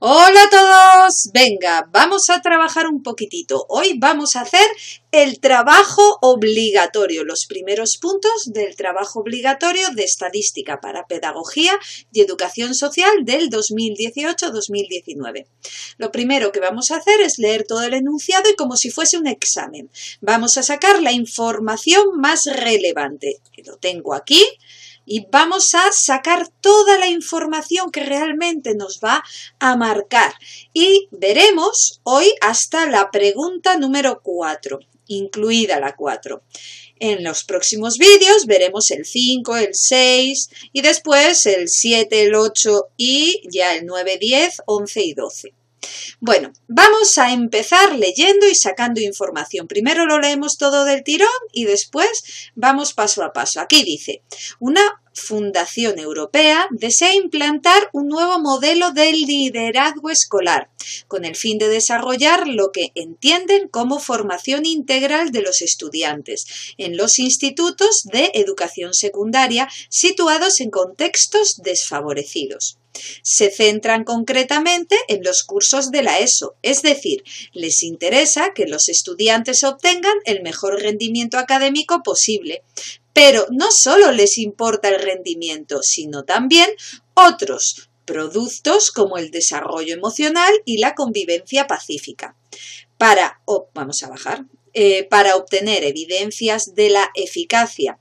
Hola a todos, venga, vamos a trabajar un poquitito. Hoy vamos a hacer el trabajo obligatorio, los primeros puntos del trabajo obligatorio de Estadística para Pedagogía y Educación Social del 2018-2019. Lo primero que vamos a hacer es leer todo el enunciado y como si fuese un examen. Vamos a sacar la información más relevante. Lo tengo aquí. Y vamos a sacar toda la información que realmente nos va a marcar. Y veremos hoy hasta la pregunta número 4, incluida la 4. En los próximos vídeos veremos el 5, el 6 y después el 7, el 8 y ya el 9, 10, 11 y 12. Bueno, vamos a empezar leyendo y sacando información. Primero lo leemos todo del tirón y después vamos paso a paso. Aquí dice, una fundación europea desea implantar un nuevo modelo de liderazgo escolar con el fin de desarrollar lo que entienden como formación integral de los estudiantes en los institutos de educación secundaria situados en contextos desfavorecidos. Se centran concretamente en los cursos de la ESO, es decir, les interesa que los estudiantes obtengan el mejor rendimiento académico posible, pero no solo les importa el rendimiento, sino también otros productos como el desarrollo emocional y la convivencia pacífica. Para obtener evidencias de la eficacia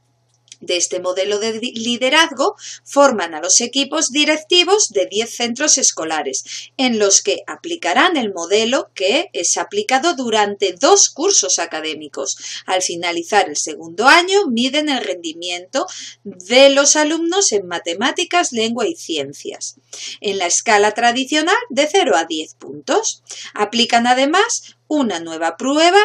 de este modelo de liderazgo, forman a los equipos directivos de 10 centros escolares, en los que aplicarán el modelo que es aplicado durante 2 cursos académicos. Al finalizar el segundo año, miden el rendimiento de los alumnos en matemáticas, lengua y ciencias. En la escala tradicional, de 0 a 10 puntos. Aplican además una nueva prueba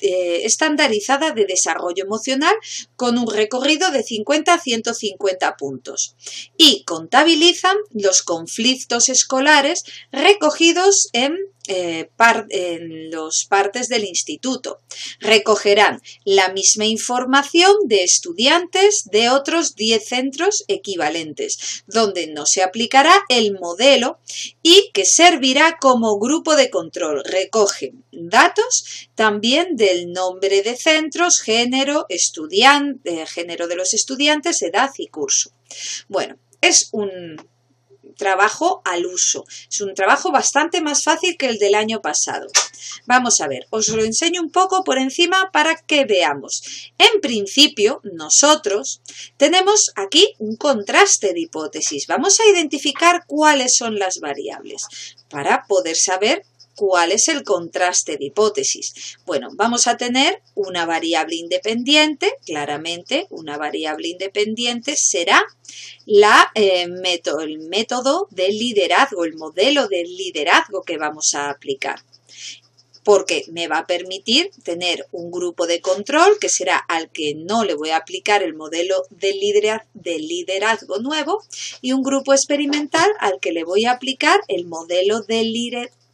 estandarizada de desarrollo emocional con un recorrido de 50 a 150 puntos y contabilizan los conflictos escolares recogidos en los partes del instituto. Recogerán la misma información de estudiantes de otros 10 centros equivalentes, donde no se aplicará el modelo y que servirá como grupo de control. Recogen datos también del nombre de centros, género de los estudiantes, edad y curso. Bueno, es un trabajo al uso. Es un trabajo bastante más fácil que el del año pasado. Vamos a ver, os lo enseño un poco por encima para que veamos. En principio, nosotros tenemos aquí un contraste de hipótesis. Vamos a identificar cuáles son las variables para poder saber ¿cuál es el contraste de hipótesis? Bueno, vamos a tener una variable independiente, claramente una variable independiente será el método del liderazgo, el modelo del liderazgo que vamos a aplicar, porque me va a permitir tener un grupo de control que será al que no le voy a aplicar el modelo del liderazgo nuevo y un grupo experimental al que le voy a aplicar el modelo del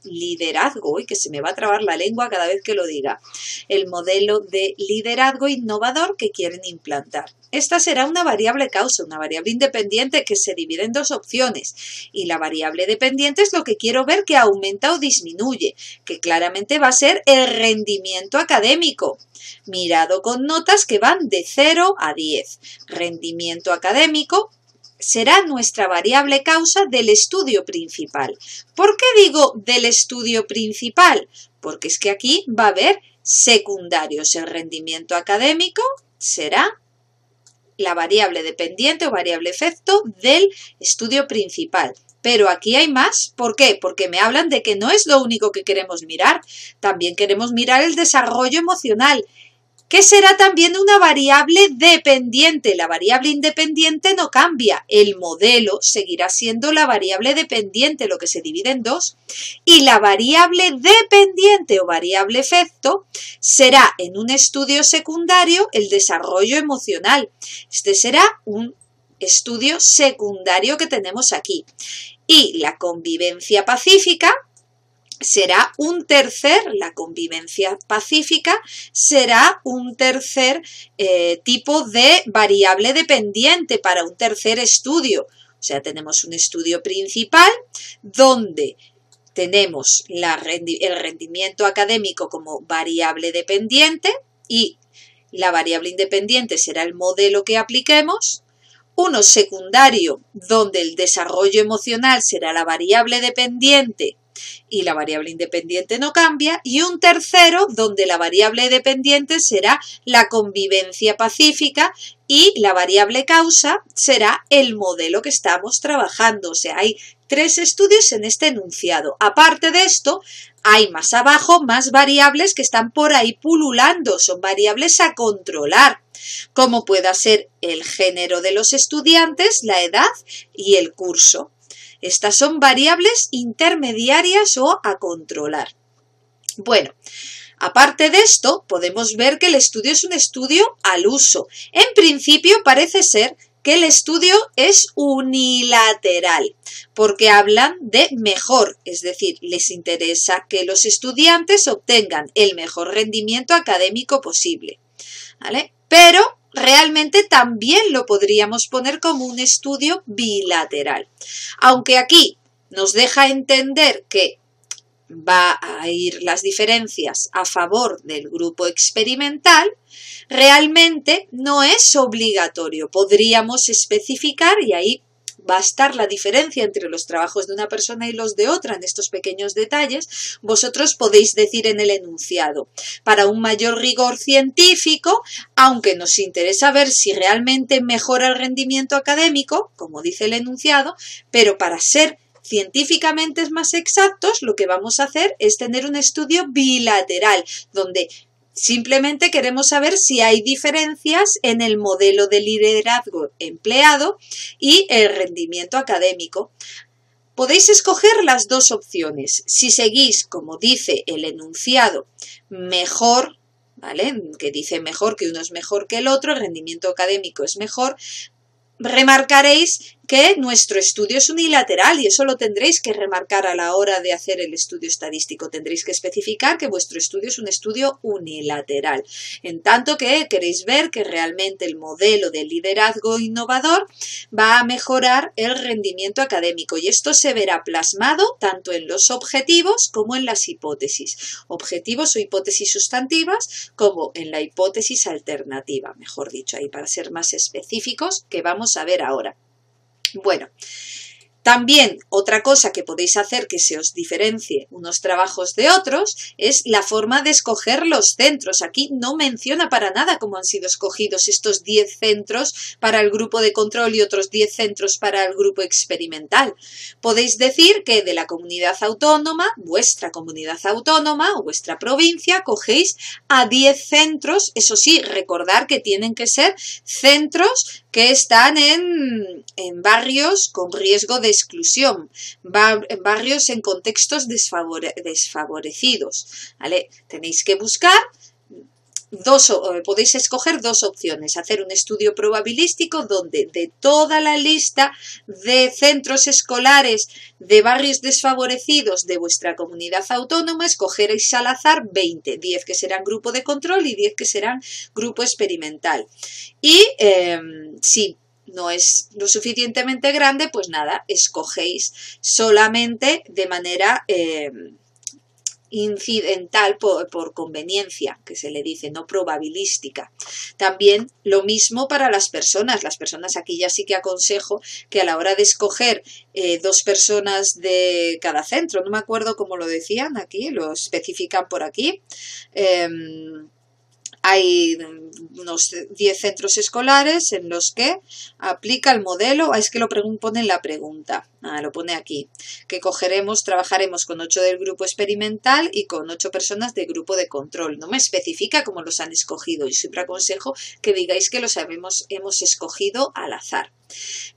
liderazgo, y que se me va a trabar la lengua cada vez que lo diga, el modelo de liderazgo innovador que quieren implantar. Esta será una variable causa, una variable independiente que se divide en 2 opciones y la variable dependiente es lo que quiero ver que aumenta o disminuye, que claramente va a ser el rendimiento académico, mirado con notas que van de 0 a 10. Rendimiento académico será nuestra variable causa del estudio principal. ¿Por qué digo del estudio principal? Porque es que aquí va a haber secundarios. El rendimiento académico será la variable dependiente o variable efecto del estudio principal. Pero aquí hay más. ¿Por qué? Porque me hablan de que no es lo único que queremos mirar. También queremos mirar el desarrollo emocional, que será también una variable dependiente. La variable independiente no cambia. El modelo seguirá siendo la variable dependiente, lo que se divide en 2. Y la variable dependiente o variable efecto será en un estudio secundario el desarrollo emocional. Este será un estudio secundario que tenemos aquí. Y la convivencia pacífica será la convivencia pacífica será un tercer tipo de variable dependiente para un tercer estudio. O sea, tenemos un estudio principal donde tenemos el rendimiento académico como variable dependiente y la variable independiente será el modelo que apliquemos. Uno secundario, donde el desarrollo emocional será la variable dependiente y la variable independiente no cambia. Y un tercero, donde la variable dependiente será la convivencia pacífica y la variable causa será el modelo que estamos trabajando. O sea, hay 3 estudios en este enunciado. Aparte de esto, hay más abajo más variables que están por ahí pululando. Son variables a controlar, como pueda ser el género de los estudiantes, la edad y el curso. Estas son variables intermediarias o a controlar. Bueno, aparte de esto, podemos ver que el estudio es un estudio al uso. En principio parece ser que el estudio es unilateral, porque hablan de mejor, es decir, les interesa que los estudiantes obtengan el mejor rendimiento académico posible, ¿vale? Pero realmente también lo podríamos poner como un estudio bilateral, aunque aquí nos deja entender que va a ir las diferencias a favor del grupo experimental. Realmente no es obligatorio, podríamos especificar y ahí va a estar la diferencia entre los trabajos de una persona y los de otra en estos pequeños detalles. Vosotros podéis decir en el enunciado, para un mayor rigor científico, aunque nos interesa ver si realmente mejora el rendimiento académico, como dice el enunciado, pero para ser científicamente más exactos, lo que vamos a hacer es tener un estudio bilateral, donde simplemente queremos saber si hay diferencias en el modelo de liderazgo empleado y el rendimiento académico. Podéis escoger las 2 opciones. Si seguís, como dice el enunciado, mejor, ¿vale? Que dice mejor, que uno es mejor que el otro, el rendimiento académico es mejor, remarcaréis que nuestro estudio es unilateral y eso lo tendréis que remarcar a la hora de hacer el estudio estadístico. Tendréis que especificar que vuestro estudio es un estudio unilateral, en tanto que queréis ver que realmente el modelo de liderazgo innovador va a mejorar el rendimiento académico y esto se verá plasmado tanto en los objetivos como en las hipótesis. Objetivos o hipótesis sustantivas como en la hipótesis alternativa, mejor dicho, ahí para ser más específicos, que vamos a ver ahora. Bueno, también otra cosa que podéis hacer que se os diferencie unos trabajos de otros es la forma de escoger los centros. Aquí no menciona para nada cómo han sido escogidos estos 10 centros para el grupo de control y otros 10 centros para el grupo experimental. Podéis decir que de la comunidad autónoma, vuestra comunidad autónoma o vuestra provincia, cogéis a 10 centros. Eso sí, recordar que tienen que ser centros que están en barrios con riesgo de exclusión, barrios en contextos desfavorecidos, ¿vale? Tenéis que buscar podéis escoger 2 opciones, hacer un estudio probabilístico donde de toda la lista de centros escolares de barrios desfavorecidos de vuestra comunidad autónoma escogeréis al azar 20, 10 que serán grupo de control y 10 que serán grupo experimental. Y si no es lo suficientemente grande, pues nada, escogéis solamente de manera incidental por conveniencia, que se le dice, no probabilística. También lo mismo para las personas. Las personas aquí ya sí que aconsejo que a la hora de escoger 2 personas de cada centro, no me acuerdo cómo lo decían aquí, lo especifican por aquí, hay unos 10 centros escolares en los que aplica el modelo, es que lo pone en la pregunta, lo pone aquí, que trabajaremos con 8 del grupo experimental y con 8 personas del grupo de control. No me especifica cómo los han escogido y siempre aconsejo que digáis que los hemos escogido al azar.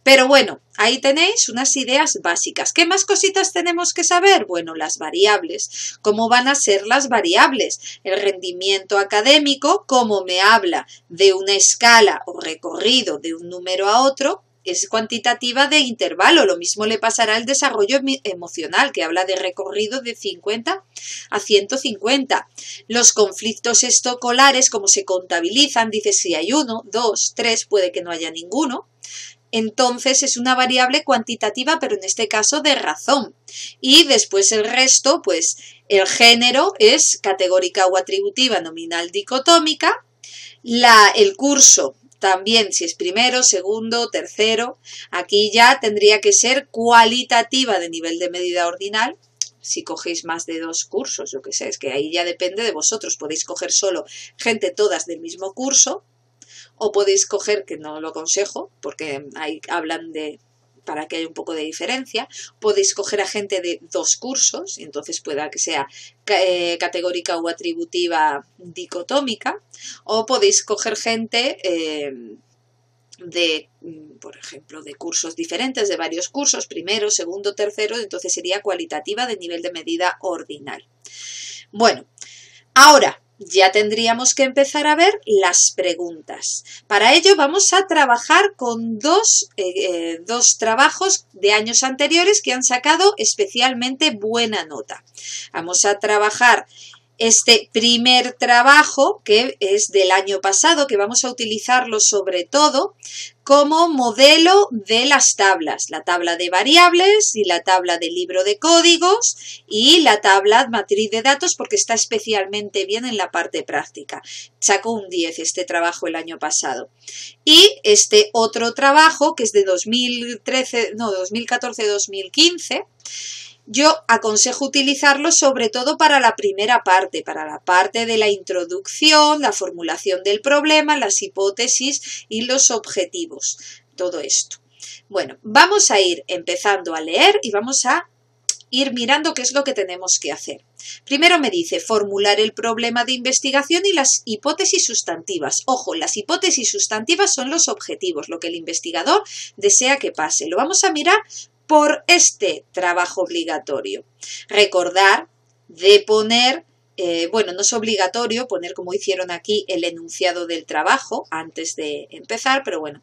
Pero bueno, ahí tenéis unas ideas básicas. ¿Qué más cositas tenemos que saber? Bueno, las variables. ¿Cómo van a ser las variables? El rendimiento académico, como me habla de una escala o recorrido de un número a otro, es cuantitativa de intervalo. Lo mismo le pasará al desarrollo emocional, que habla de recorrido de 50 a 150. Los conflictos estocolares, como se contabilizan, dice si hay 1, 2, 3, puede que no haya ninguno. entonces es una variable cuantitativa, pero en este caso de razón. Y después el resto, pues el género es categórica o atributiva, nominal, dicotómica. El curso también, si es primero, segundo, tercero, aquí ya tendría que ser cualitativa de nivel de medida ordinal. Si cogéis más de 2 cursos, yo qué sé, es que ahí ya depende de vosotros. Podéis coger solo gente todas del mismo curso o podéis coger, que no lo aconsejo, porque ahí hablan de, para que haya un poco de diferencia, podéis coger a gente de 2 cursos, y entonces pueda que sea categórica o atributiva dicotómica, o podéis coger gente por ejemplo, de cursos diferentes, de varios cursos, primero, segundo, tercero, entonces sería cualitativa de nivel de medida ordinal. Bueno, ahora ya tendríamos que empezar a ver las preguntas. Para ello vamos a trabajar con dos trabajos de años anteriores que han sacado especialmente buena nota. Vamos a trabajar este primer trabajo, que es del año pasado, que vamos a utilizarlo sobre todo como modelo de las tablas, la tabla de variables y la tabla de libro de códigos y la tabla matriz de datos, porque está especialmente bien en la parte práctica. Sacó un 10 este trabajo el año pasado. Y este otro trabajo, que es de 2014-2015, yo aconsejo utilizarlo sobre todo para la primera parte, para la parte de la introducción, la formulación del problema, las hipótesis y los objetivos, todo esto. Bueno, vamos a ir empezando a leer y vamos a ir mirando qué es lo que tenemos que hacer. Primero me dice formular el problema de investigación y las hipótesis sustantivas. Ojo, las hipótesis sustantivas son los objetivos, lo que el investigador desea que pase. Lo vamos a mirar por este trabajo obligatorio. Recordar de poner, bueno, no es obligatorio poner como hicieron aquí el enunciado del trabajo antes de empezar, pero bueno,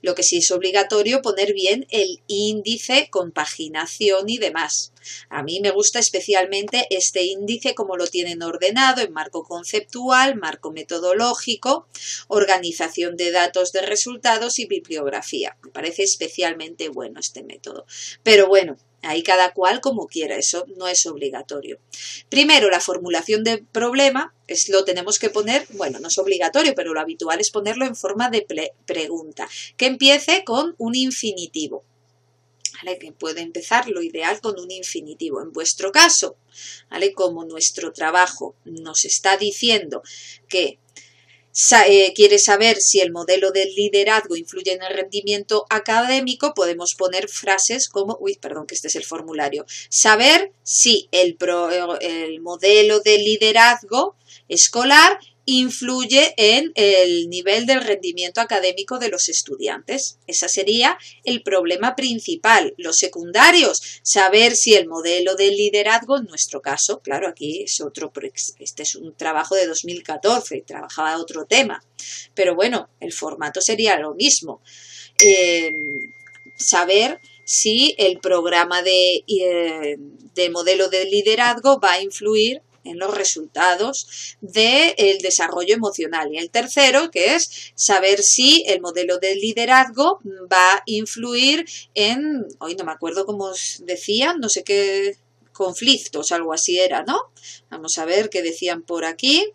lo que sí es obligatorio poner bien el índice, compaginación y demás. A mí me gusta especialmente este índice como lo tienen ordenado en marco conceptual, marco metodológico, organización de datos de resultados y bibliografía. Me parece especialmente bueno este método. Pero bueno, ahí cada cual como quiera, eso no es obligatorio. Primero, la formulación del problema lo tenemos que poner, bueno, no es obligatorio, pero lo habitual es ponerlo en forma de pregunta, que empiece con un infinitivo. ¿Vale? Que puede empezar lo ideal con un infinitivo. En vuestro caso, ¿vale? Como nuestro trabajo nos está diciendo que quiere saber si el modelo del liderazgo influye en el rendimiento académico, podemos poner frases como, perdón, que este es el formulario, saber si el modelo de liderazgo escolar influye en el nivel del rendimiento académico de los estudiantes. Ese sería el problema principal. Los secundarios, saber si el modelo de liderazgo, en nuestro caso, claro, aquí es este es un trabajo de 2014, trabajaba otro tema, pero bueno, el formato sería lo mismo. Saber si el programa de modelo de liderazgo va a influir en los resultados del desarrollo emocional. Y el tercero, que es saber si el modelo de liderazgo va a influir en, hoy no me acuerdo cómo os decían, no sé qué conflictos, algo así era, ¿no? Vamos a ver qué decían por aquí.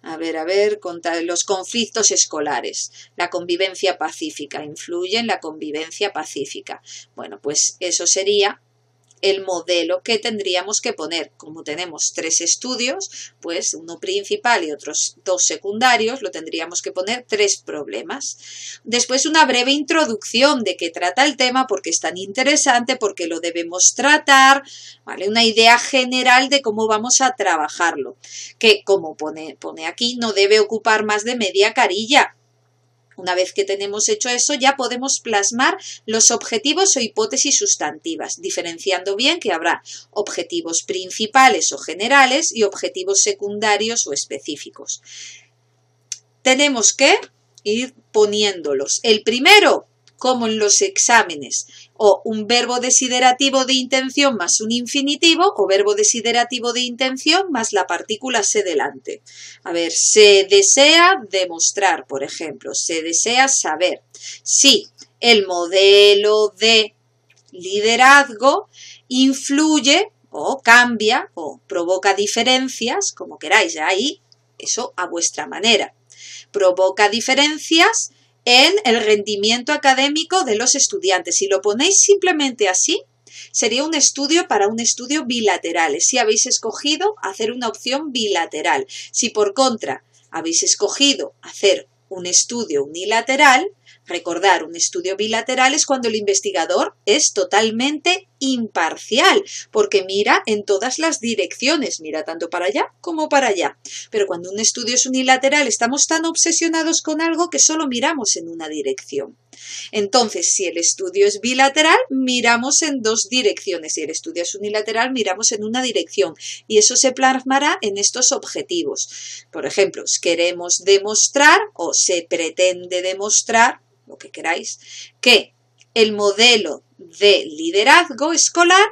A ver, los conflictos escolares. La convivencia pacífica, influye en la convivencia pacífica. Bueno, pues eso sería el modelo que tendríamos que poner. Como tenemos 3 estudios, pues uno principal y otros 2 secundarios, lo tendríamos que poner 3 problemas. Después una breve introducción de qué trata el tema, porque es tan interesante, porque lo debemos tratar, ¿vale? Una idea general de cómo vamos a trabajarlo, que como pone aquí, no debe ocupar más de media carilla. Una vez que tenemos hecho eso, ya podemos plasmar los objetivos o hipótesis sustantivas, diferenciando bien que habrá objetivos principales o generales y objetivos secundarios o específicos. Tenemos que ir poniéndolos. El primero, como en los exámenes, o un verbo desiderativo de intención más un infinitivo, o verbo desiderativo de intención más la partícula se delante. A ver, se desea demostrar, por ejemplo, se desea saber si el modelo de liderazgo influye o cambia o provoca diferencias, como queráis, ahí eso a vuestra manera. Provoca diferencias en el rendimiento académico de los estudiantes. Si lo ponéis simplemente así, sería un estudio para un estudio bilateral. Si habéis escogido hacer una opción bilateral. Si por contra habéis escogido hacer un estudio unilateral, recordar, un estudio bilateral es cuando el investigador es totalmente imparcial, porque mira en todas las direcciones, mira tanto para allá como para allá. Pero cuando un estudio es unilateral, estamos tan obsesionados con algo que solo miramos en una dirección. Entonces, si el estudio es bilateral, miramos en dos direcciones. Si el estudio es unilateral, miramos en una dirección. Y eso se plasmará en estos objetivos. Por ejemplo, queremos demostrar o se pretende demostrar, lo que queráis, que el modelo de liderazgo escolar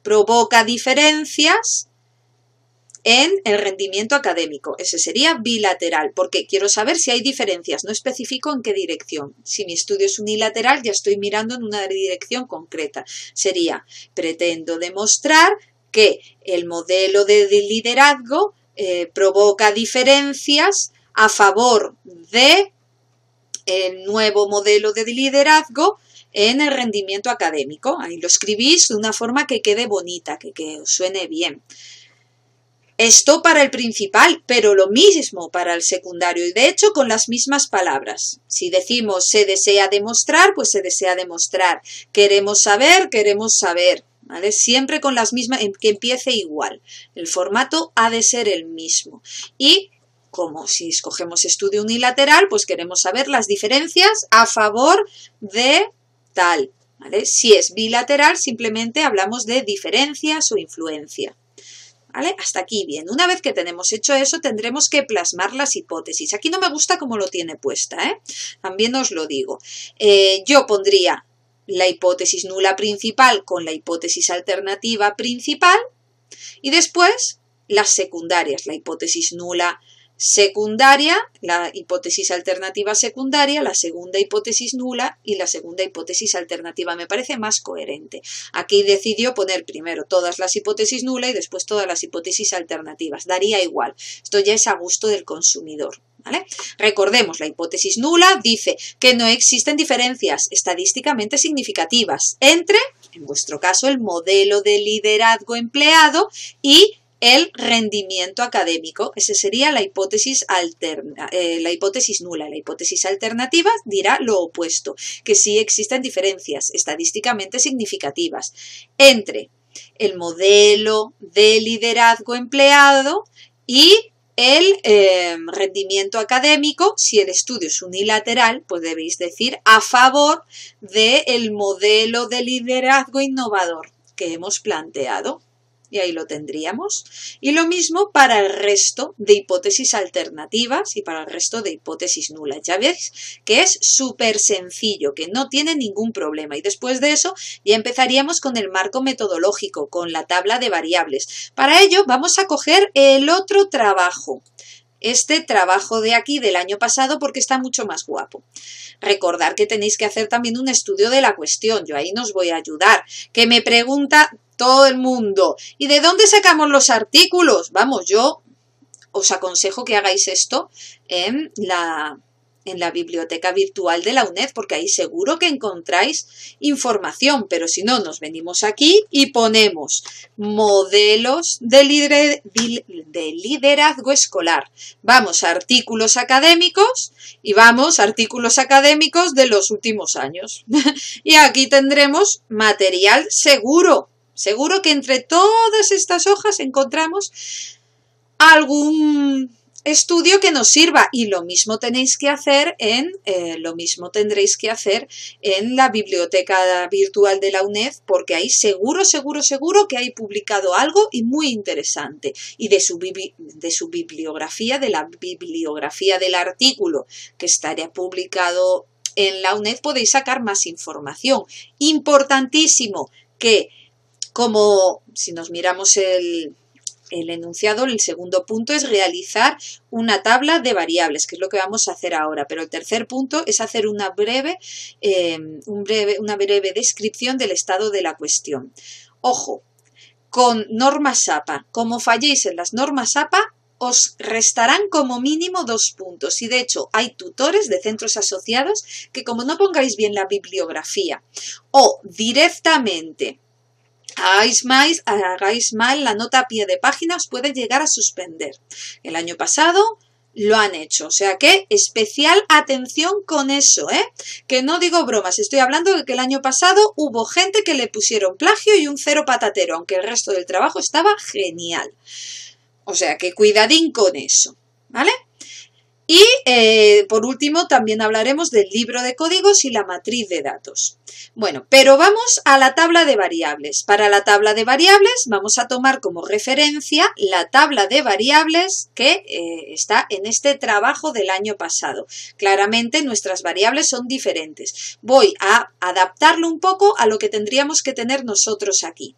provoca diferencias en el rendimiento académico. Ese sería bilateral, porque quiero saber si hay diferencias, no especifico en qué dirección. Si mi estudio es unilateral, ya estoy mirando en una dirección concreta. Sería, pretendo demostrar que el modelo de liderazgo provoca diferencias a favor de el nuevo modelo de liderazgo en el rendimiento académico. Ahí lo escribís de una forma que quede bonita, que os suene bien. Esto para el principal, pero lo mismo para el secundario y de hecho con las mismas palabras. Si decimos se desea demostrar, pues se desea demostrar. Queremos saber, ¿vale? Siempre con las mismas, que empiece igual. El formato ha de ser el mismo. Y como si escogemos estudio unilateral, pues queremos saber las diferencias a favor de tal, ¿vale? Si es bilateral, simplemente hablamos de diferencias o influencia, ¿vale? Hasta aquí bien. Una vez que tenemos hecho eso, tendremos que plasmar las hipótesis. Aquí no me gusta cómo lo tiene puesta, ¿eh? También os lo digo. Yo pondría la hipótesis nula principal con la hipótesis alternativa principal y después las secundarias, la hipótesis nula secundaria, la hipótesis alternativa secundaria, la segunda hipótesis nula y la segunda hipótesis alternativa. Me parece más coherente. Aquí decidió poner primero todas las hipótesis nula y después todas las hipótesis alternativas. Daría igual. Esto ya es a gusto del consumidor, ¿vale? Recordemos, la hipótesis nula dice que no existen diferencias estadísticamente significativas entre, en vuestro caso, el modelo de liderazgo empleado y el rendimiento académico. Esa sería la hipótesis nula. La hipótesis alternativa dirá lo opuesto, que sí existen diferencias estadísticamente significativas entre el modelo de liderazgo empleado y el rendimiento académico. Si el estudio es unilateral, pues debéis decir a favor del modelo de liderazgo innovador que hemos planteado. Y ahí lo tendríamos. Y lo mismo para el resto de hipótesis alternativas y para el resto de hipótesis nulas. Ya veis que es súper sencillo, que no tiene ningún problema. Y después de eso ya empezaríamos con el marco metodológico, con la tabla de variables. Para ello vamos a coger el otro trabajo. Este trabajo de aquí del año pasado porque está mucho más guapo. Recordar que tenéis que hacer también un estudio de la cuestión. Yo ahí no os voy a ayudar. Que me pregunta todo el mundo, ¿y de dónde sacamos los artículos? Vamos, yo os aconsejo que hagáis esto en la biblioteca virtual de la UNED, porque ahí seguro que encontráis información, pero si no, nos venimos aquí y ponemos modelos de liderazgo escolar. Vamos a artículos académicos y vamos a artículos académicos de los últimos años. Y aquí tendremos material seguro. Seguro que entre todas estas hojas encontramos algún estudio que nos sirva y lo mismo tenéis que hacer tendréis que hacer en la biblioteca virtual de la UNED, porque ahí seguro que hay publicado algo y muy interesante, y de su bibliografía, de la bibliografía del artículo que estaría publicado en la UNED podéis sacar más información. Importantísimo que, como si nos miramos el el enunciado, el segundo punto es realizar una tabla de variables, que es lo que vamos a hacer ahora, pero el tercer punto es hacer una breve descripción del estado de la cuestión. Ojo, con normas APA, como falléis en las normas APA, os restarán como mínimo 2 puntos y de hecho hay tutores de centros asociados que como no pongáis bien la bibliografía o directamente hagáis mal la nota a pie de página, os puede llegar a suspender. El año pasado lo han hecho, o sea que especial atención con eso, que no digo bromas, estoy hablando de que el año pasado hubo gente que le pusieron plagio y un 0 patatero, aunque el resto del trabajo estaba genial. O sea que cuidadín con eso, ¿vale? Y por último también hablaremos del libro de códigos y la matriz de datos. Bueno, pero vamos a la tabla de variables. Para la tabla de variables vamos a tomar como referencia la tabla de variables que está en este trabajo del año pasado. Claramente nuestras variables son diferentes. Voy a adaptarlo un poco a lo que tendríamos que tener nosotros aquí.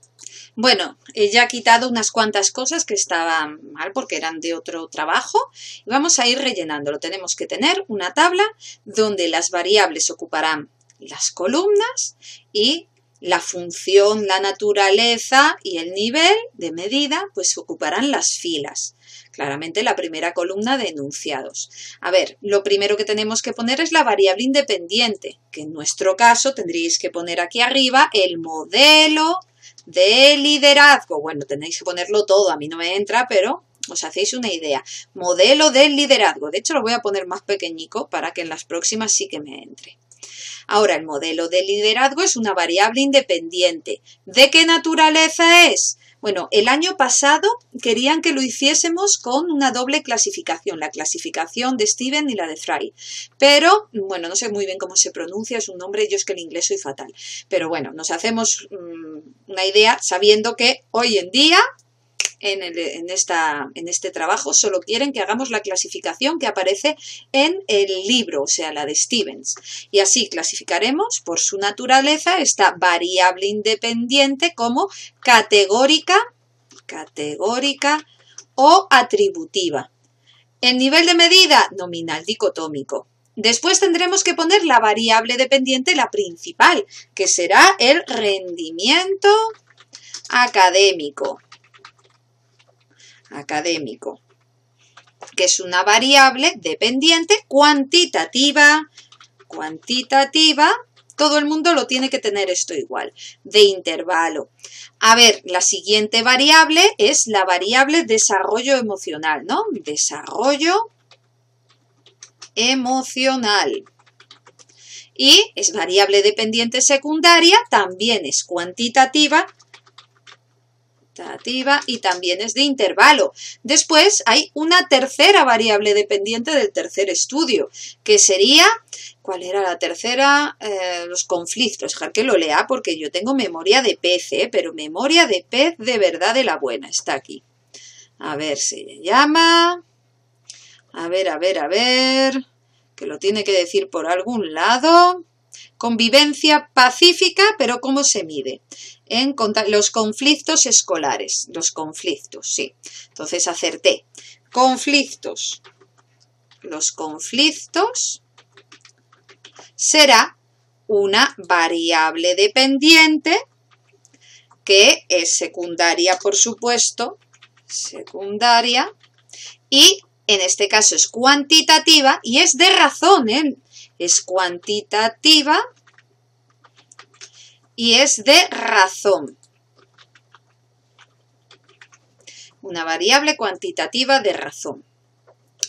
Bueno, ya he quitado unas cuantas cosas que estaban mal porque eran de otro trabajo y vamos a ir rellenándolo. Tenemos que tener una tabla donde las variables ocuparán las columnas y la función, la naturaleza y el nivel de medida pues ocuparán las filas. Claramente la primera columna de enunciados. A ver, lo primero que tenemos que poner es la variable independiente, que en nuestro caso tendríais que poner aquí arriba el modelo de liderazgo. Bueno, tenéis que ponerlo todo, a mí no me entra, pero os hacéis una idea. Modelo de liderazgo. De hecho, lo voy a poner más pequeñico para que en las próximas sí que me entre. Ahora, el modelo de liderazgo es una variable independiente. ¿De qué naturaleza es? Bueno, el año pasado querían que lo hiciésemos con una doble clasificación, la clasificación de Steven y la de Frey. Pero, bueno, no sé muy bien cómo se pronuncia, es un nombre, yo es que el inglés soy fatal. Pero bueno, nos hacemos una idea sabiendo que hoy en día en este trabajo solo quieren que hagamos la clasificación que aparece en el libro, o sea, la de Stevens. Y así clasificaremos por su naturaleza esta variable independiente como categórica o atributiva. El nivel de medida, nominal dicotómico. Después tendremos que poner la variable dependiente, la principal, que será el rendimiento académico, que es una variable dependiente cuantitativa, todo el mundo lo tiene que tener esto igual, de intervalo. A ver, la siguiente variable es la variable desarrollo emocional, ¿no? Desarrollo emocional. Y es variable dependiente secundaria, también es cuantitativa y también es de intervalo. Después hay una tercera variable dependiente del tercer estudio, que sería, ¿cuál era la tercera? Los conflictos. Dejar que lo lea porque yo tengo memoria de pez, pero memoria de pez de verdad de la buena. Está aquí. A ver, se llama... A ver, que lo tiene que decir por algún lado... Convivencia pacífica, pero ¿cómo se mide? En los conflictos escolares. Los conflictos, sí. Entonces acerté. Conflictos. Los conflictos será una variable dependiente que es secundaria, por supuesto. Secundaria. Y en este caso es cuantitativa y es de razón, Es cuantitativa y es de razón. Una variable cuantitativa de razón.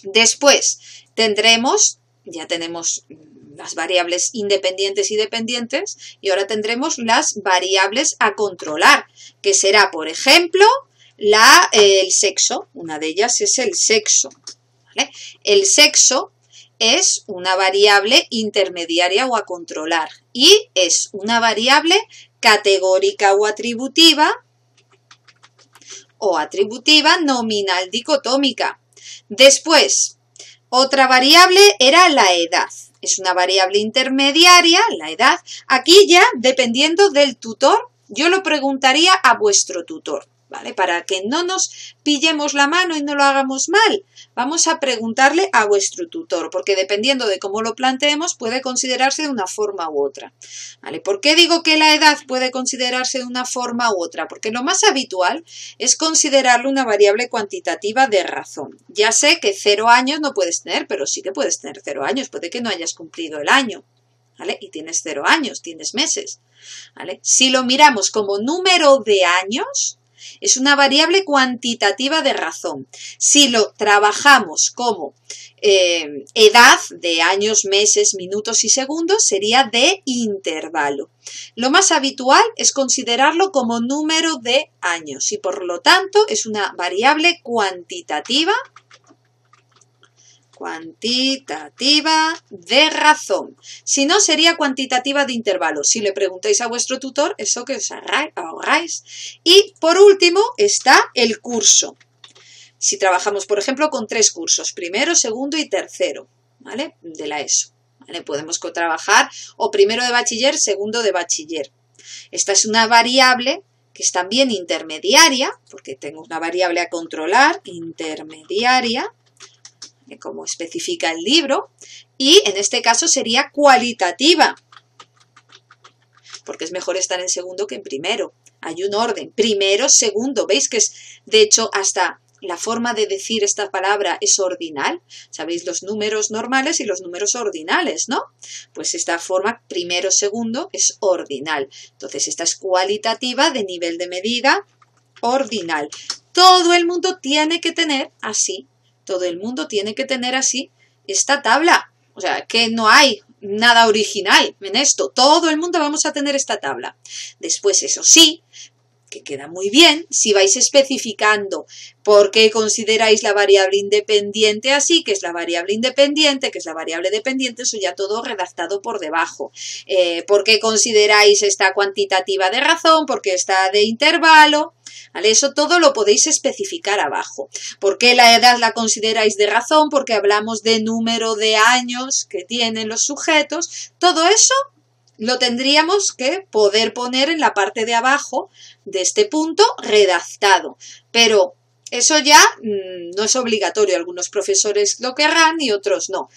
Después tendremos, ya tenemos las variables independientes y dependientes, y ahora tendremos las variables a controlar, que será, por ejemplo, el sexo. Una de ellas es el sexo, ¿vale? El sexo es una variable intermediaria o a controlar y es una variable categórica o atributiva nominal dicotómica. Después, otra variable era la edad. Es una variable intermediaria, la edad. Aquí ya, dependiendo del tutor, yo lo preguntaría a vuestro tutor. ¿vale? Para que no nos pillemos la mano y no lo hagamos mal, vamos a preguntarle a vuestro tutor, porque dependiendo de cómo lo planteemos puede considerarse de una forma u otra, ¿vale? ¿Por qué digo que la edad puede considerarse de una forma u otra? Porque lo más habitual es considerarlo una variable cuantitativa de razón. Ya sé que 0 años no puedes tener, pero sí que puedes tener 0 años, puede que no hayas cumplido el año, ¿vale? Y tienes 0 años, tienes meses, ¿vale? Si lo miramos como número de años, es una variable cuantitativa de razón. Si lo trabajamos como edad de años, meses, minutos y segundos, sería de intervalo. Lo más habitual es considerarlo como número de años y por lo tanto es una variable cuantitativa de razón. Si no, sería cuantitativa de intervalo. Si le preguntáis a vuestro tutor, eso que os ahorráis. Y por último está el curso. Si trabajamos, por ejemplo, con 3 cursos, primero, segundo y tercero, ¿vale? De la ESO, ¿vale? Podemos trabajar o primero de bachiller, segundo de bachiller. Esta es una variable que es también intermediaria, porque tengo una variable a controlar, intermediaria, como especifica el libro, y en este caso sería cualitativa, porque es mejor estar en segundo que en primero. Hay un orden, primero, segundo. ¿Veis que es, de hecho, hasta la forma de decir esta palabra es ordinal? ¿Sabéis los números normales y los números ordinales, no? Pues esta forma, primero, segundo, es ordinal. Entonces, esta es cualitativa de nivel de medida ordinal. Todo el mundo tiene que tener así. Todo el mundo tiene que tener así esta tabla. O sea, que no hay nada original en esto. Todo el mundo vamos a tener esta tabla. Después, eso sí, que queda muy bien si vais especificando por qué consideráis la variable independiente así, que es la variable independiente, que es la variable dependiente, eso ya todo redactado por debajo. ¿Por qué consideráis esta cuantitativa de razón? ¿Por qué está de intervalo? ¿Vale? Eso todo lo podéis especificar abajo. ¿Por qué la edad la consideráis de razón? Porque hablamos de número de años que tienen los sujetos. Todo eso lo tendríamos que poder poner en la parte de abajo de este punto redactado. Pero eso ya no es obligatorio. Algunos profesores lo querrán y otros no.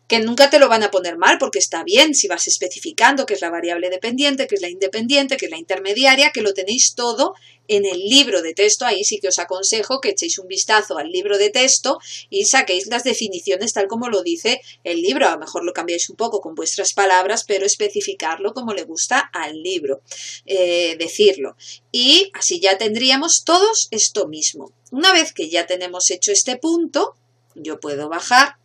Que nunca te lo van a poner mal porque está bien si vas especificando que es la variable dependiente, que es la independiente, que es la intermediaria, que lo tenéis todo en el libro de texto. Ahí sí que os aconsejo que echéis un vistazo al libro de texto y saquéis las definiciones tal como lo dice el libro. A lo mejor lo cambiáis un poco con vuestras palabras, pero especificarlo como le gusta al libro, decirlo. Y así ya tendríamos todos esto mismo. Una vez que ya tenemos hecho este punto, yo puedo bajar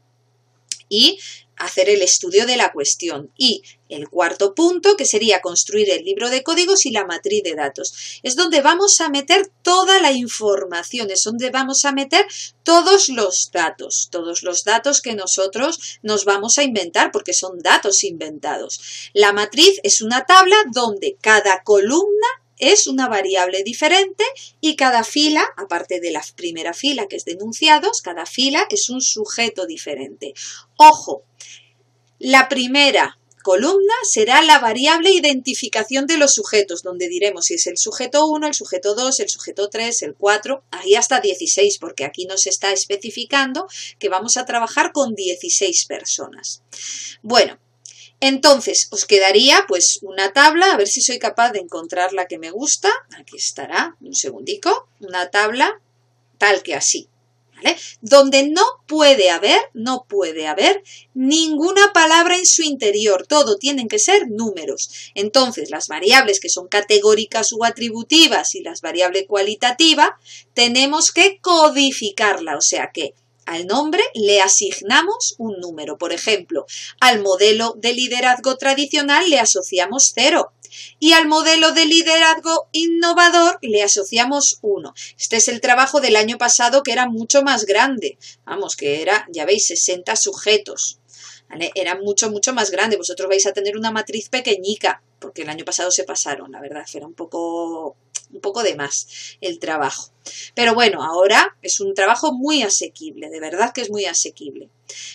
y hacer el estudio de la cuestión. Y el cuarto punto, que sería construir el libro de códigos y la matriz de datos. Es donde vamos a meter toda la información, es donde vamos a meter todos los datos que nosotros nos vamos a inventar, porque son datos inventados. La matriz es una tabla donde cada columna es una variable diferente y cada fila, aparte de la primera fila que es de enunciados, cada fila es un sujeto diferente. Ojo, la primera columna será la variable identificación de los sujetos, donde diremos si es el sujeto 1, el sujeto 2, el sujeto 3, el 4, ahí hasta 16, porque aquí nos está especificando que vamos a trabajar con 16 personas. Bueno, entonces os quedaría pues una tabla, a ver si soy capaz de encontrar la que me gusta, aquí estará, un segundico, una tabla tal que así, ¿vale? Donde no puede haber ninguna palabra en su interior, todo tienen que ser números. Entonces las variables que son categóricas u atributivas y las variables cualitativas tenemos que codificarla, o sea que al nombre le asignamos un número. Por ejemplo, al modelo de liderazgo tradicional le asociamos 0 y al modelo de liderazgo innovador le asociamos 1. Este es el trabajo del año pasado que era mucho más grande. Vamos, que era, ya veis, 60 sujetos. ¿Vale? Era mucho más grande. Vosotros vais a tener una matriz pequeñica porque el año pasado se pasaron, la verdad, era un poco un poco de más el trabajo. Pero bueno, ahora es un trabajo muy asequible, de verdad que es muy asequible.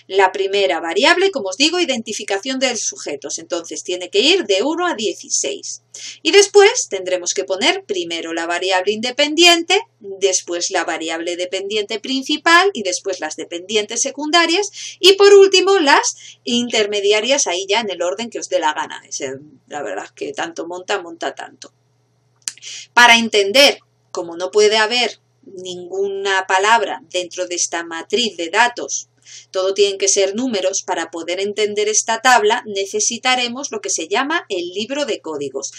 La primera variable, como os digo, identificación de sujetos, entonces tiene que ir de 1 a 16. Y después tendremos que poner primero la variable independiente, después la variable dependiente principal y después las dependientes secundarias y por último las intermediarias ahí ya en el orden que os dé la gana. La verdad es que tanto monta tanto. Para entender, como no puede haber ninguna palabra dentro de esta matriz de datos, todo tienen que ser números, para poder entender esta tabla necesitaremos lo que se llama el libro de códigos.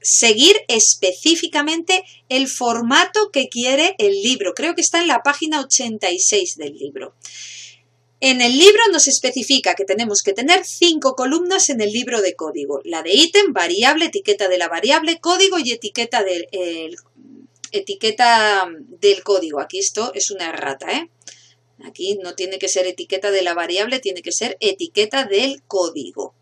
Seguir específicamente el formato que quiere el libro. Creo que está en la página 86 del libro. En el libro nos especifica que tenemos que tener 5 columnas en el libro de código. La de ítem, variable, etiqueta de la variable, código y etiqueta del código. Aquí esto es una errata, ¿eh? Aquí no tiene que ser etiqueta de la variable, tiene que ser etiqueta del código,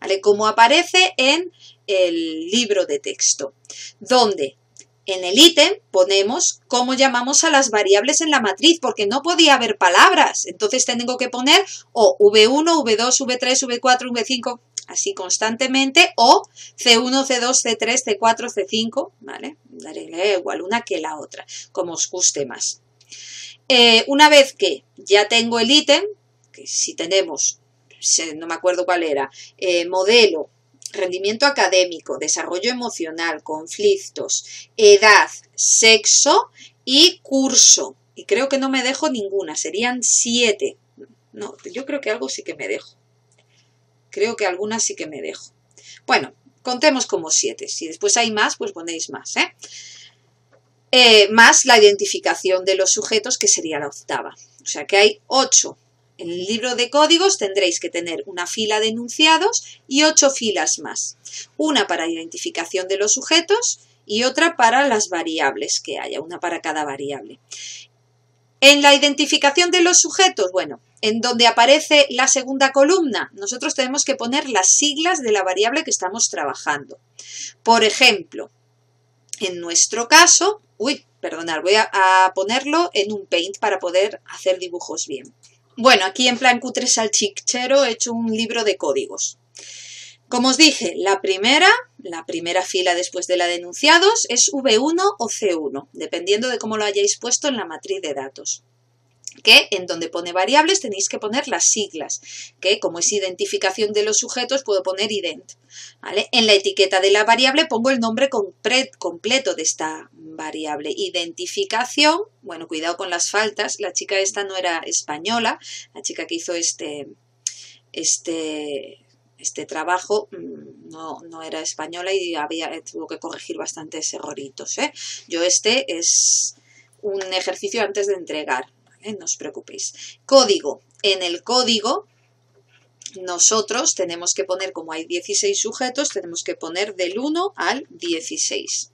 ¿vale? Como aparece en el libro de texto, donde en el ítem ponemos cómo llamamos a las variables en la matriz, porque no podía haber palabras, entonces tengo que poner o V1, V2, V3, V4, V5, así constantemente, o C1, C2, C3, C4, C5, ¿vale? Daré igual una que la otra, como os guste más. Una vez que ya tengo el ítem, que si tenemos, no me acuerdo cuál era, modelo, rendimiento académico, desarrollo emocional, conflictos, edad, sexo y curso. Y creo que no me dejo ninguna, serían 7. No, yo creo que algo sí que me dejo. Creo que algunas sí que me dejo. Bueno, contemos como 7. Si después hay más, pues ponéis más, ¿eh? Más la identificación de los sujetos, que sería la octava. O sea que hay 8. En el libro de códigos tendréis que tener una fila de enunciados y 8 filas más. Una para identificación de los sujetos y otra para las variables que haya, una para cada variable. En la identificación de los sujetos, bueno, en donde aparece la segunda columna, nosotros tenemos que poner las siglas de la variable que estamos trabajando. Por ejemplo, en nuestro caso, perdonad, voy a ponerlo en un Paint para poder hacer dibujos bien. Bueno, aquí en plan cutre salchichero he hecho un libro de códigos. Como os dije, la primera fila después de la de enunciados es V1 o C1, dependiendo de cómo lo hayáis puesto en la matriz de datos. Que en donde pone variables tenéis que poner las siglas, que como es identificación de los sujetos puedo poner ident, ¿vale? En la etiqueta de la variable pongo el nombre completo de esta variable. Identificación, bueno, cuidado con las faltas, la chica esta no era española, la chica que hizo este trabajo no era española y tuvo que corregir bastantes erroritos, ¿eh? Yo es un ejercicio antes de entregar. No os preocupéis. Código. En el código nosotros tenemos que poner, como hay 16 sujetos, tenemos que poner del 1 al 16.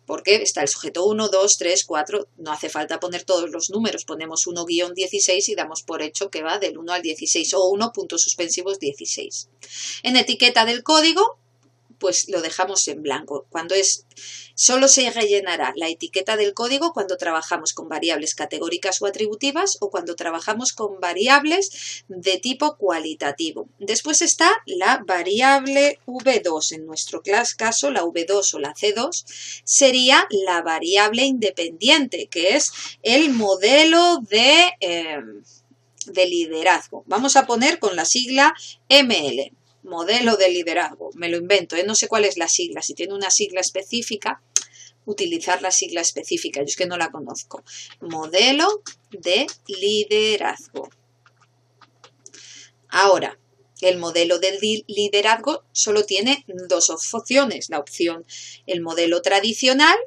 Porque está el sujeto 1, 2, 3, 4, no hace falta poner todos los números, ponemos 1-16 y damos por hecho que va del 1 al 16 o 1 puntos suspensivos 16. En etiqueta del código, pues lo dejamos en blanco. Solo se rellenará la etiqueta del código cuando trabajamos con variables categóricas o atributivas o cuando trabajamos con variables de tipo cualitativo. Después está la variable V2. En nuestro caso, la V2 o la C2 sería la variable independiente, que es el modelo de liderazgo. Vamos a poner con la sigla ML. Modelo de liderazgo, me lo invento, no sé cuál es la sigla, si tiene una sigla específica, utilizar la sigla específica, yo es que no la conozco. Modelo de liderazgo. Ahora, el modelo de liderazgo solo tiene 2 opciones, el modelo tradicional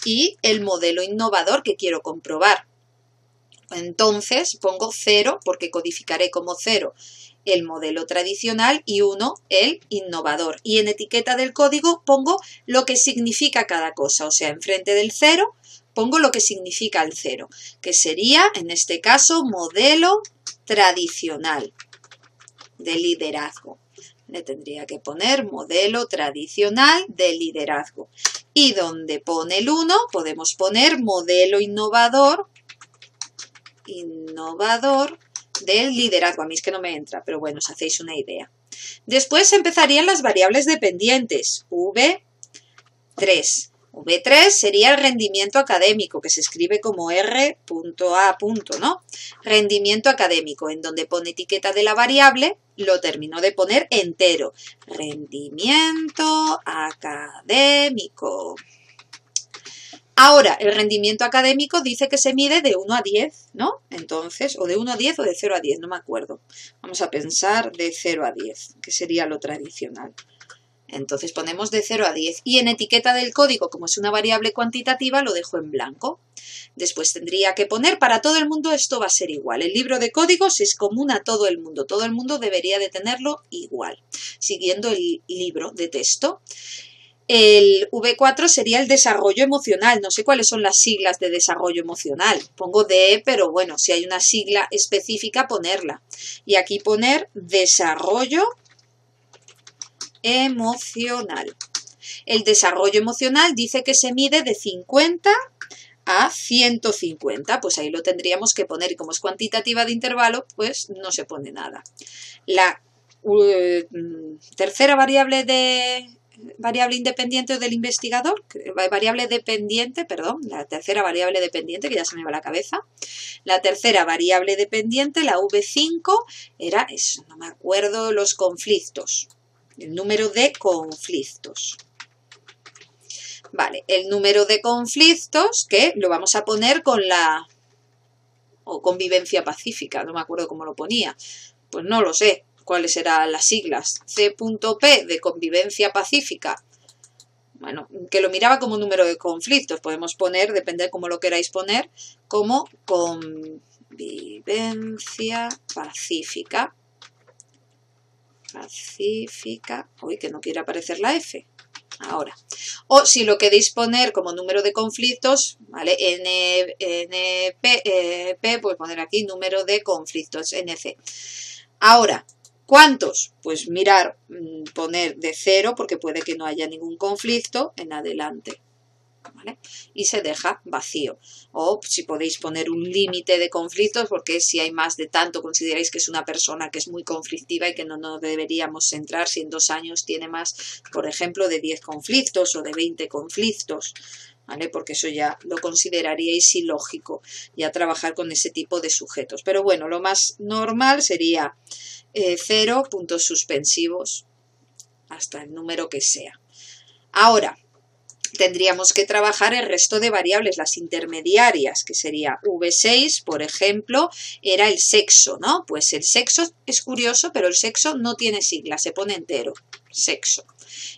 y el modelo innovador que quiero comprobar. Entonces pongo 0 porque codificaré como 0 el modelo tradicional y 1 el innovador. Y en etiqueta del código pongo lo que significa cada cosa, o sea, enfrente del 0 pongo lo que significa el 0, que sería en este caso modelo tradicional de liderazgo. Le tendría que poner modelo tradicional de liderazgo. Y donde pone el 1 podemos poner modelo innovador del liderazgo. A mí es que no me entra, pero bueno, os hacéis una idea. Después empezarían las variables dependientes, V3. V3 sería el rendimiento académico, que se escribe como R.A. ¿no? Rendimiento académico, en donde pone etiqueta de la variable, lo terminó de poner entero. Rendimiento académico. Ahora, el rendimiento académico dice que se mide de 1 a 10, ¿no? Entonces, o de 1 a 10 o de 0 a 10, no me acuerdo. Vamos a pensar de 0 a 10, que sería lo tradicional. Entonces ponemos de 0 a 10 y en etiqueta del código, como es una variable cuantitativa, lo dejo en blanco. Después tendría que poner para todo el mundo esto va a ser igual. El libro de códigos es común a todo el mundo debería de tenerlo igual, siguiendo el libro de texto. El V4 sería el desarrollo emocional. No sé cuáles son las siglas de desarrollo emocional. Pongo DE, pero bueno, si hay una sigla específica, ponerla. Y aquí poner desarrollo emocional. El desarrollo emocional dice que se mide de 50 a 150. Pues ahí lo tendríamos que poner. Y como es cuantitativa de intervalo, pues no se pone nada. La tercera variable independiente del investigador, variable dependiente, perdón, la tercera variable dependiente, que ya se me va la cabeza, la tercera variable dependiente, la V5, era eso, no me acuerdo, los conflictos, el número de conflictos. Vale, el número de conflictos, que lo vamos a poner con la convivencia pacífica, no me acuerdo cómo lo ponía, pues no lo sé. ¿Cuáles serán las siglas? C.P de convivencia pacífica. Bueno, que lo miraba como número de conflictos. Podemos poner, depende de cómo lo queráis poner, como convivencia pacífica. Uy, que no quiere aparecer la F. Ahora. O si lo queréis poner como número de conflictos, ¿vale? NP, pues poner aquí número de conflictos, NC. Ahora, ¿cuántos? Pues mirar, poner de 0 porque puede que no haya ningún conflicto en adelante, ¿vale? Y se deja vacío. O si podéis poner un límite de conflictos porque si hay más de tanto consideráis que es una persona que es muy conflictiva y que no deberíamos centrar si en 2 años tiene más, por ejemplo, de 10 conflictos o de 20 conflictos. ¿Vale? Porque eso ya lo consideraríais ilógico, ya trabajar con ese tipo de sujetos. Pero bueno, lo más normal sería 0, puntos suspensivos, hasta el número que sea. Ahora, tendríamos que trabajar el resto de variables, las intermediarias, que sería V6, por ejemplo, era el sexo, ¿no? Pues el sexo es curioso, pero el sexo no tiene sigla, se pone entero, sexo.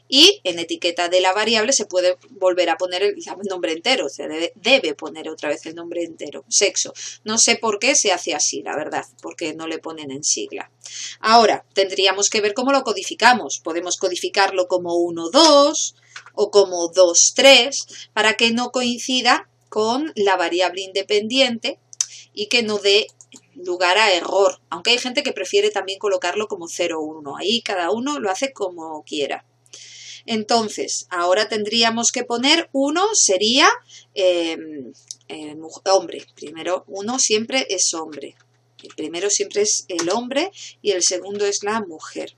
Y en etiqueta de la variable se puede volver a poner el nombre entero, se debe poner otra vez el nombre entero, sexo. No sé por qué se hace así, la verdad, porque no le ponen en sigla. Ahora, tendríamos que ver cómo lo codificamos. Podemos codificarlo como 1, 2 o como 2, 3, para que no coincida con la variable independiente y que no dé lugar a error. Aunque hay gente que prefiere también colocarlo como 0, 1. Ahí cada uno lo hace como quiera. Entonces, ahora tendríamos que poner 1 sería hombre. Primero, 1 siempre es hombre. El primero siempre es el hombre y el segundo es la mujer.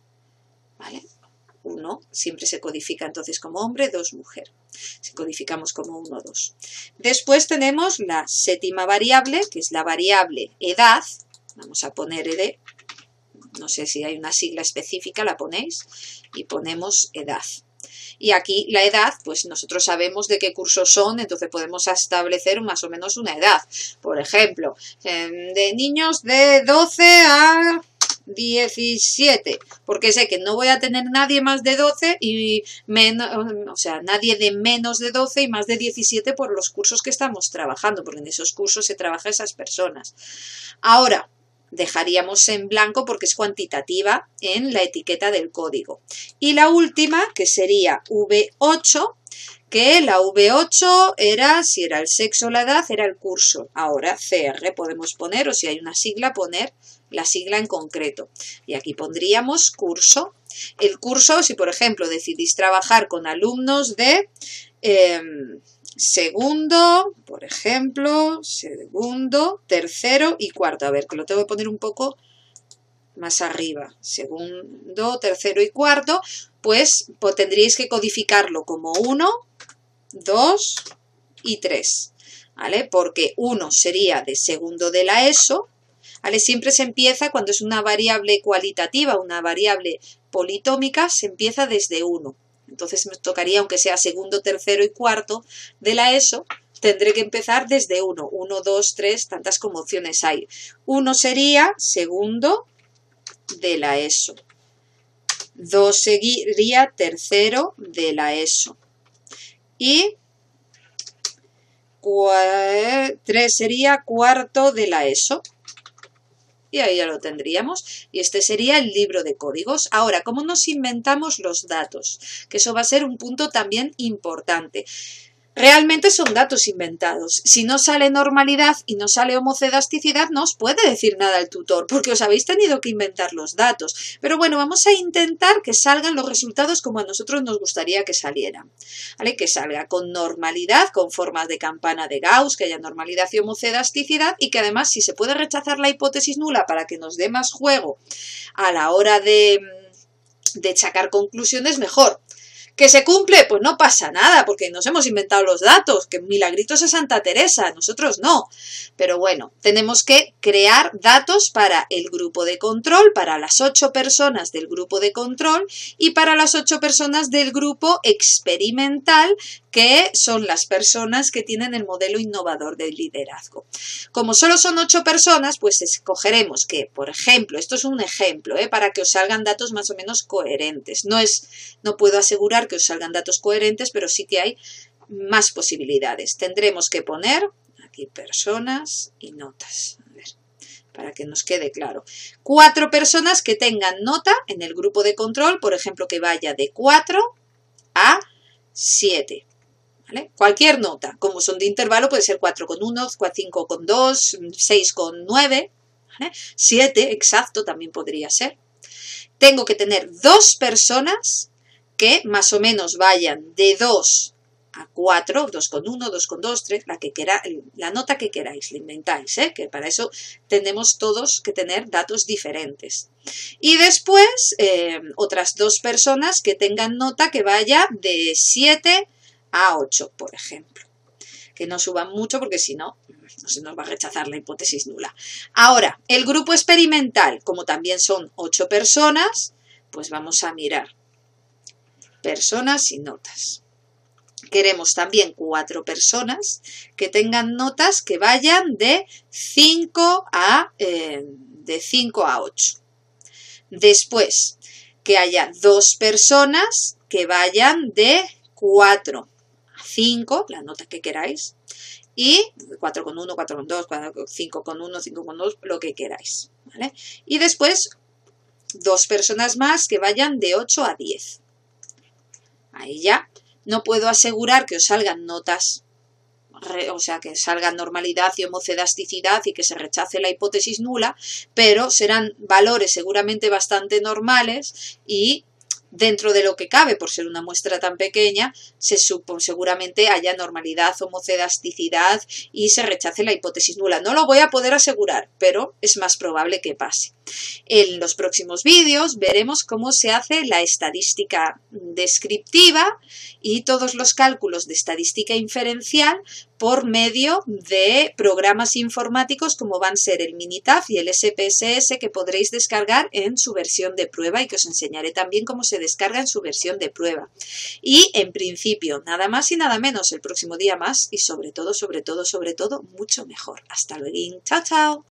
¿Vale? 1 siempre se codifica entonces como hombre, 2 mujer. Si codificamos como 1, 2. Después tenemos la séptima variable, que es la variable edad. Vamos a poner ED. No sé si hay una sigla específica, la ponéis y ponemos edad. Y aquí la edad, pues nosotros sabemos de qué cursos son, entonces podemos establecer más o menos una edad. Por ejemplo, de niños de 12 a 17, porque sé que no voy a tener nadie más de 12 y menos, o sea, nadie de menos de 12 y más de 17 por los cursos que estamos trabajando, porque en esos cursos se trabaja esas personas. Ahora, dejaríamos en blanco porque es cuantitativa en la etiqueta del código. Y la última, que sería V8, que la V8 era, si era el sexo o la edad, era el curso. Ahora CR podemos poner, o si hay una sigla, poner la sigla en concreto. Y aquí pondríamos curso. El curso, si por ejemplo decidís trabajar con alumnos de segundo, por ejemplo, segundo, tercero y cuarto. A ver, que lo tengo que poner un poco más arriba. Segundo, tercero y cuarto, pues tendríais que codificarlo como 1, 2 y 3, ¿vale? Porque 1 sería de segundo de la ESO, ¿vale? Siempre se empieza cuando es una variable cualitativa, una variable politómica, se empieza desde 1. Entonces me tocaría, aunque sea segundo, tercero y cuarto de la ESO, tendré que empezar desde 1. 1, 2, 3, tantas como opciones hay. 1 sería segundo de la ESO. 2 sería tercero de la ESO. Y 3 sería cuarto de la ESO. Y ahí ya lo tendríamos. Y este sería el libro de códigos. Ahora, ¿cómo nos inventamos los datos? Que eso va a ser un punto también importante. Realmente son datos inventados. Si no sale normalidad y no sale homocedasticidad, no os puede decir nada el tutor, porque os habéis tenido que inventar los datos. Pero bueno, vamos a intentar que salgan los resultados como a nosotros nos gustaría que salieran. ¿Vale? Que salga con normalidad, con formas de campana de Gauss, que haya normalidad y homocedasticidad, y que además, si se puede rechazar la hipótesis nula para que nos dé más juego a la hora de sacar conclusiones, mejor. ¿Que se cumple? Pues no pasa nada, porque nos hemos inventado los datos, que milagritos a Santa Teresa, nosotros no. Pero bueno, tenemos que crear datos para el grupo de control, para las 8 personas del grupo de control y para las 8 personas del grupo experimental, que son las personas que tienen el modelo innovador del liderazgo. Como solo son 8 personas, pues escogeremos que, por ejemplo, esto es un ejemplo, para que os salgan datos más o menos coherentes. No puedo asegurar que os salgan datos coherentes, pero sí que hay más posibilidades. Tendremos que poner aquí personas y notas. A ver, para que nos quede claro. 4 personas que tengan nota en el grupo de control, por ejemplo, que vaya de 4 a 7. ¿Vale? Cualquier nota, como son de intervalo, puede ser 4,1, 5,2, 6,9, ¿vale? 7, exacto, también podría ser. Tengo que tener 2 personas que más o menos vayan de 2 a 4, 2,1, 2,2, 3, la nota que queráis, la inventáis, que para eso tenemos todos que tener datos diferentes. Y después, otras 2 personas que tengan nota que vaya de 7 a 8, por ejemplo. Que no suban mucho porque si no, no se nos va a rechazar la hipótesis nula. Ahora, el grupo experimental, como también son 8 personas, pues vamos a mirar personas y notas. Queremos también 4 personas que tengan notas que vayan de 5 a 8. Después, que haya 2 personas que vayan de 4 a 5, la nota que queráis, y 4,1, 4,2, 5,1, 5,2, lo que queráis, ¿vale? Y después, 2 personas más que vayan de 8 a 10. Ahí ya no puedo asegurar que os salgan notas, o sea, que salga normalidad y homocedasticidad y que se rechace la hipótesis nula, pero serán valores seguramente bastante normales y dentro de lo que cabe, por ser una muestra tan pequeña, seguramente haya normalidad, homocedasticidad y se rechace la hipótesis nula. No lo voy a poder asegurar, pero es más probable que pase. En los próximos vídeos veremos cómo se hace la estadística descriptiva y todos los cálculos de estadística inferencial por medio de programas informáticos como van a ser el Minitab y el SPSS, que podréis descargar en su versión de prueba y que os enseñaré también cómo se descarga en su versión de prueba. Y en principio, nada más y nada menos, el próximo día más y sobre todo, mucho mejor. Hasta luego. Chao, chao.